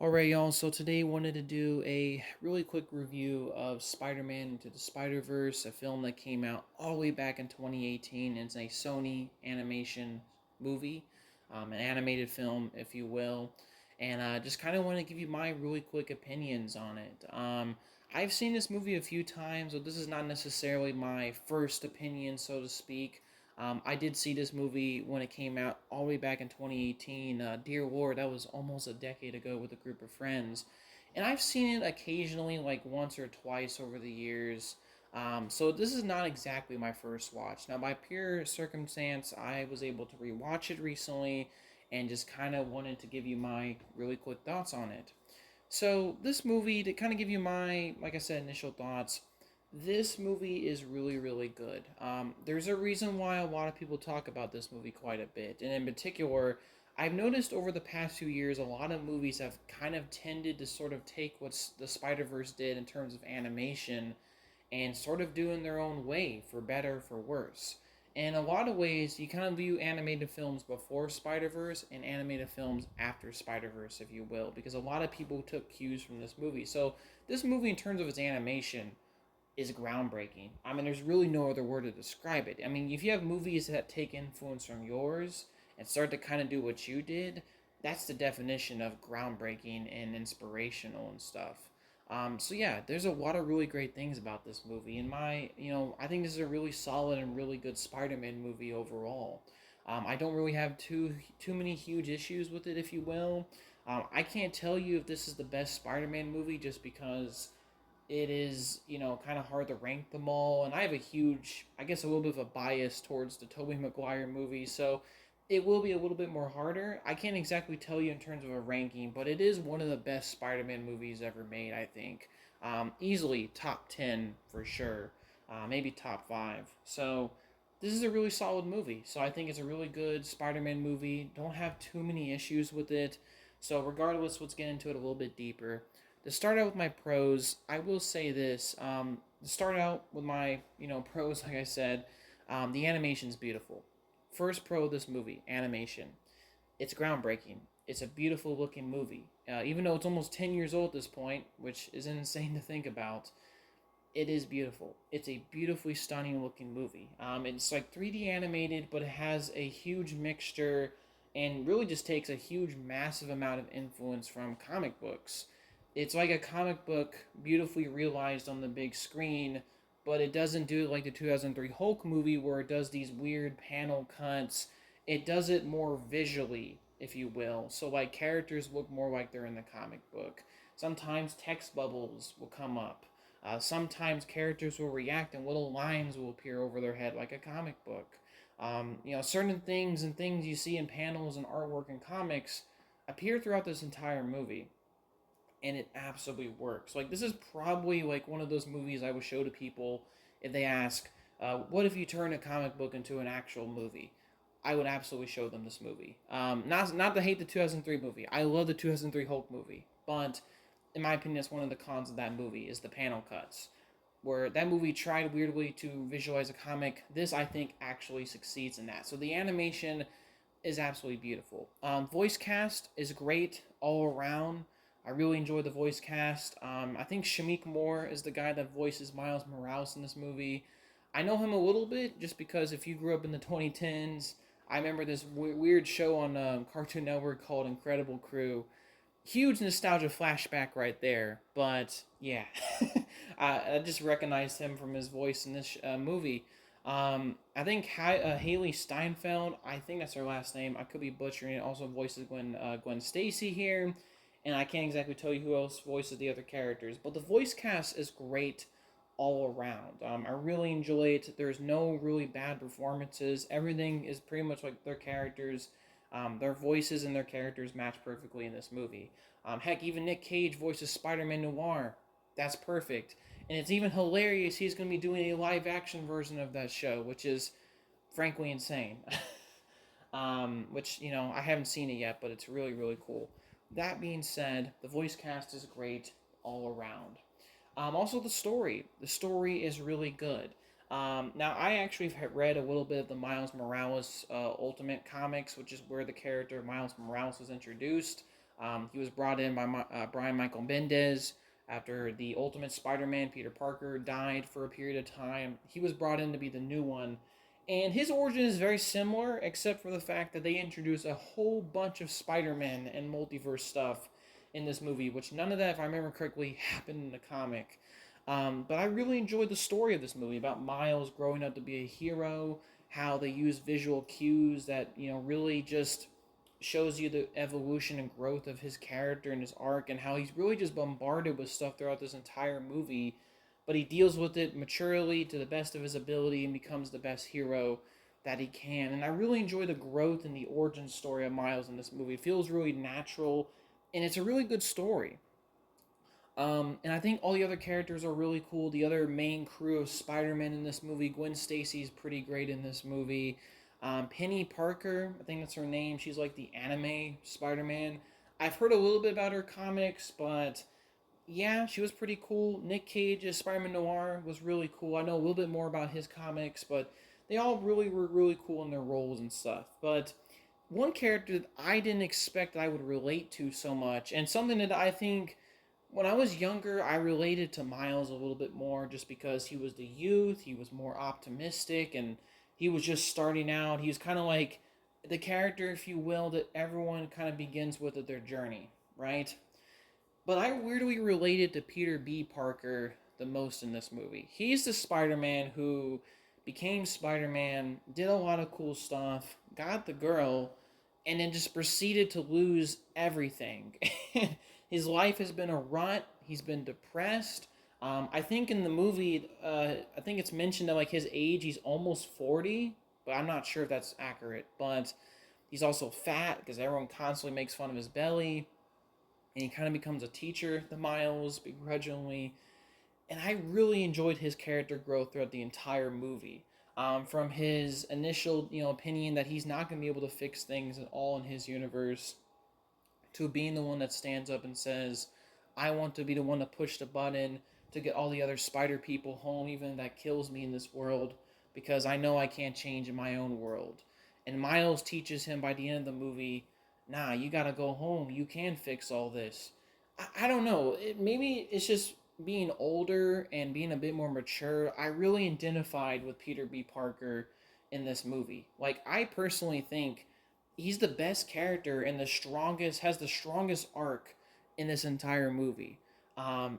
Alright, y'all. So today I wanted to do a really quick review of Spider-Man Into the Spider-Verse, a film that came out all the way back in 2018. It's a Sony animation movie, an animated film, if you will. And just kind of want to give you my really quick opinions on it. I've seen this movie a few times, so this is not necessarily my first opinion, so to speak. I did see this movie when it came out all the way back in 2018. Dear Lord, that was almost a decade ago with a group of friends. And I've seen it occasionally, like once or twice over the years. So this is not exactly my first watch. Now, by pure circumstance, I was able to rewatch it recently and just kind of wanted to give you my really quick thoughts on it. So this movie, to kind of give you my, like I said, initial thoughts, this movie is really, really good. There's a reason why a lot of people talk about this movie quite a bit, and in particular, I've noticed over the past few years, a lot of movies have kind of tended to sort of take what the Spider Verse did in terms of animation and sort of do in their own way, for better, for worse. In a lot of ways, you kind of view animated films before Spider Verse and animated films after Spider Verse, if you will, because a lot of people took cues from this movie. So, this movie, in terms of its animation, is groundbreaking. I mean, there's really no other word to describe it. I mean, if you have movies that take influence from yours and start to kind of do what you did, that's the definition of groundbreaking and inspirational and stuff. So yeah, there's a lot of really great things about this movie. In my, I think this is a really solid and really good Spider-Man movie overall. I don't really have too many huge issues with it, if you will. I can't tell you if this is the best Spider-Man movie just because it is, kind of hard to rank them all. And I have I guess, a little bit of a bias towards the Tobey Maguire movies, so it will be a little bit more harder. I can't exactly tell you in terms of a ranking, but it is one of the best Spider-Man movies ever made, I think. Easily top 10 for sure, maybe top 5. So this is a really solid movie. So I think it's a really good Spider-Man movie. Don't have too many issues with it. So regardless, let's get into it a little bit deeper. To start out with my pros, I will say this. To start out with my pros, like I said, the animation's beautiful. First pro of this movie, animation. It's groundbreaking. It's a beautiful looking movie. Even though it's almost 10 years old at this point, which is insane to think about, it is beautiful. It's a beautifully stunning looking movie. It's like 3D animated, but it has a huge mixture and really just takes a huge, massive amount of influence from comic books. It's like a comic book beautifully realized on the big screen, but it doesn't do it like the 2003 Hulk movie where it does these weird panel cuts. It does it more visually, if you will. So, like, characters look more like they're in the comic book. Sometimes text bubbles will come up. Sometimes characters will react and little lines will appear over their head like a comic book. Certain things and things you see in panels and artwork and comics appear throughout this entire movie, and it absolutely works. Like, this is probably like one of those movies I would show to people if they ask, "What if you turn a comic book into an actual movie?" I would absolutely show them this movie. Not to hate the 2003 movie. I love the 2003 Hulk movie, but in my opinion, it's one of the cons of that movie is the panel cuts. Where that movie tried weirdly to visualize a comic, this I think actually succeeds in that. So the animation is absolutely beautiful. Voice cast is great all around. I really enjoy the voice cast. I think Shamik Moore is the guy that voices Miles Morales in this movie. I know him a little bit just because if you grew up in the 2010s, I remember this weird show on Cartoon Network called Incredible Crew. Huge nostalgia flashback right there. But yeah, I just recognized him from his voice in this movie. I think Haley Steinfeld, I think that's her last name. I could be butchering it. Also voices Gwen Stacy here, and I can't exactly tell you who else voices the other characters. But the voice cast is great all around. I really enjoy it. There's no really bad performances. Everything is pretty much like their characters. Their voices and their characters match perfectly in this movie. Heck, even Nick Cage voices Spider-Man Noir. That's perfect. And it's even hilarious he's going to be doing a live action version of that show, which is frankly insane. Which, I haven't seen it yet, but it's really, really cool. That being said, the voice cast is great all around. Also, the story. The story is really good. Now, I actually have read a little bit of the Miles Morales Ultimate Comics, which is where the character Miles Morales was introduced. He was brought in by Brian Michael Bendis after the Ultimate Spider-Man, Peter Parker, died for a period of time. He was brought in to be the new one. And his origin is very similar, except for the fact that they introduce a whole bunch of Spider-Man and multiverse stuff in this movie, which none of that, if I remember correctly, happened in the comic. But I really enjoyed the story of this movie about Miles growing up to be a hero, how they use visual cues that, really just shows you the evolution and growth of his character and his arc, and how he's really just bombarded with stuff throughout this entire movie, but he deals with it maturely to the best of his ability and becomes the best hero that he can. And I really enjoy the growth and the origin story of Miles in this movie. It feels really natural, and it's a really good story. And I think all the other characters are really cool. The other main crew of Spider-Man in this movie, Gwen Stacy's pretty great in this movie. Penny Parker, I think that's her name. She's like the anime Spider-Man. I've heard a little bit about her comics, but yeah, she was pretty cool. Nick Cage as Spider-Man Noir was really cool. I know a little bit more about his comics, but they all really were really cool in their roles and stuff. But one character that I didn't expect that I would relate to so much, and something that I think when I was younger, I related to Miles a little bit more just because he was the youth, he was more optimistic, and he was just starting out. He was kind of like the character, if you will, that everyone kind of begins with at their journey, right? But I weirdly related to Peter B. Parker the most in this movie. He's the Spider Man who became Spider Man, did a lot of cool stuff, got the girl, and then just proceeded to lose everything. His life has been a rut. He's been depressed. I think in the movie, I think it's mentioned that like his age, he's almost 40, but I'm not sure if that's accurate. But he's also fat because everyone constantly makes fun of his belly, and he kind of becomes a teacher to Miles begrudgingly. And I really enjoyed his character growth throughout the entire movie. From his initial, opinion that he's not going to be able to fix things at all in his universe, to being the one that stands up and says, "I want to be the one to push the button to get all the other spider people home, even if that kills me in this world, because I know I can't change in my own world." And Miles teaches him by the end of the movie, "Nah, you gotta go home. You can fix all this." I don't know. Maybe it's just being older and being a bit more mature. I really identified with Peter B. Parker in this movie. Like, I personally think he's the best character and has the strongest arc in this entire movie.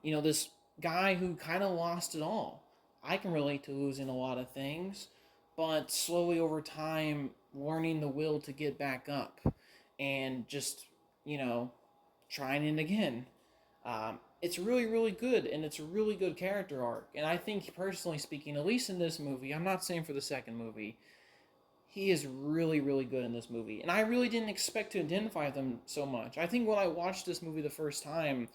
This guy who kind of lost it all. I can relate to losing a lot of things, but slowly over time, learning the will to get back up and just, you know, trying it again. It's really, really good, and it's a really good character arc. And I think, personally speaking, at least in this movie, I'm not saying for the second movie, he is really, really good in this movie. And I really didn't expect to identify with him so much. I think when I watched this movie the first time,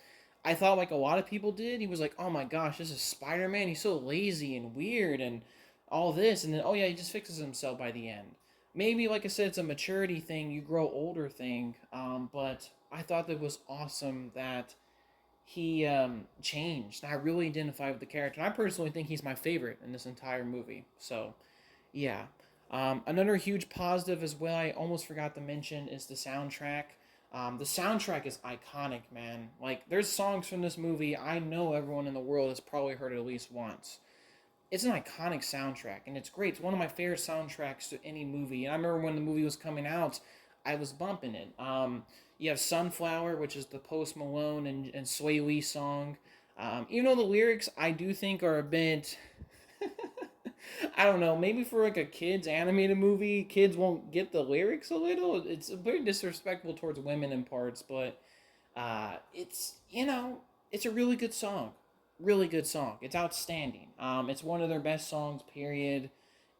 I thought like a lot of people did. He was like, "Oh my gosh, this is Spider Man. He's so lazy and weird and all this." And then, oh yeah, he just fixes himself by the end. Maybe, like I said, it's a maturity thing, you grow older thing. But I thought that was awesome that he changed. I really identify with the character. And I personally think he's my favorite in this entire movie. So, yeah. Another huge positive as well, I almost forgot to mention, is the soundtrack. The soundtrack is iconic, man. Like, there's songs from this movie I know everyone in the world has probably heard it at least once. It's an iconic soundtrack, and it's great. It's one of my favorite soundtracks to any movie. And I remember when the movie was coming out, I was bumping it. You have Sunflower, which is the Post Malone and Sway Lee song. Even though the lyrics I do think are a bit I don't know, maybe for like a kids animated movie, kids won't get the lyrics a little. It's very disrespectful towards women in parts, but it's it's a really good song, really good song. It's outstanding. It's one of their best songs, period.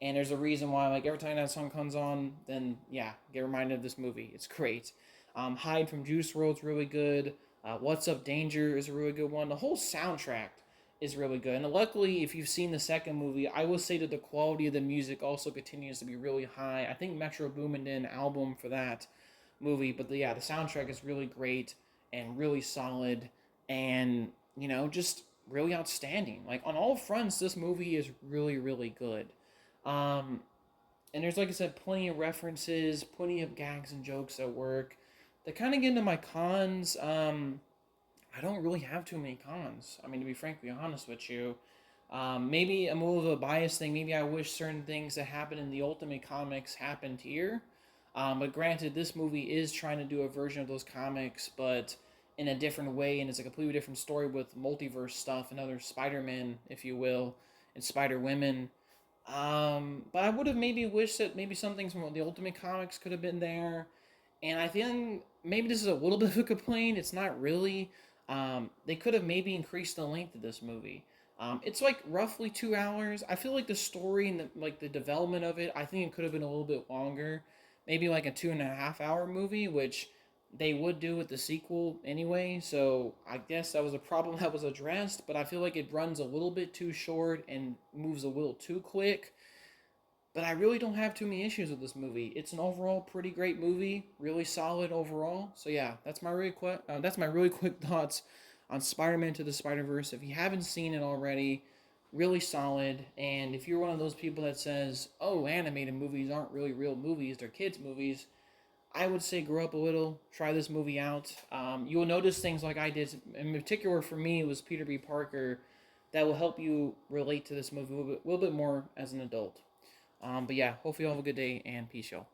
And there's a reason why, like every time that song comes on, then yeah, get reminded of this movie. It's great. Hide from Juice WRLD's really good. What's Up Danger is a really good one. The whole soundtrack is really good. And luckily, if you've seen the second movie, I will say that the quality of the music also continues to be really high. I think Metro Boomin did an album for that movie, but yeah, the soundtrack is really great and really solid, and just really outstanding. Like on all fronts, this movie is really, really good. Um, and there's, like I said, plenty of references, plenty of gags and jokes at work. To kind of get into my cons, I don't really have too many cons. I mean, to be frankly honest with you, maybe a more of a bias thing. Maybe I wish certain things that happened in the Ultimate Comics happened here. But granted, this movie is trying to do a version of those comics, but in a different way, and it's a completely different story with multiverse stuff and other Spider-Man, if you will, and Spider-Women. But I would have maybe wished that maybe some things from the Ultimate Comics could have been there. And I think maybe this is a little bit of a complaint. It's not really. They could have maybe increased the length of this movie. It's like roughly 2 hours. I feel like the story and the development of it, I think it could have been a little bit longer. Maybe like a 2.5 hour movie, which they would do with the sequel anyway. So I guess that was a problem that was addressed. But I feel like it runs a little bit too short and moves a little too quick. But I really don't have too many issues with this movie. It's an overall pretty great movie, really solid overall. So yeah, that's my really quick thoughts on Spider-Man to the Spider-Verse. If you haven't seen it already, really solid. And if you're one of those people that says, "Oh, animated movies aren't really real movies; they're kids' movies," I would say grow up a little, try this movie out. You'll notice things like I did. In particular, for me, it was Peter B. Parker that will help you relate to this movie a little bit more as an adult. But yeah, hopefully you all have a good day and peace, y'all.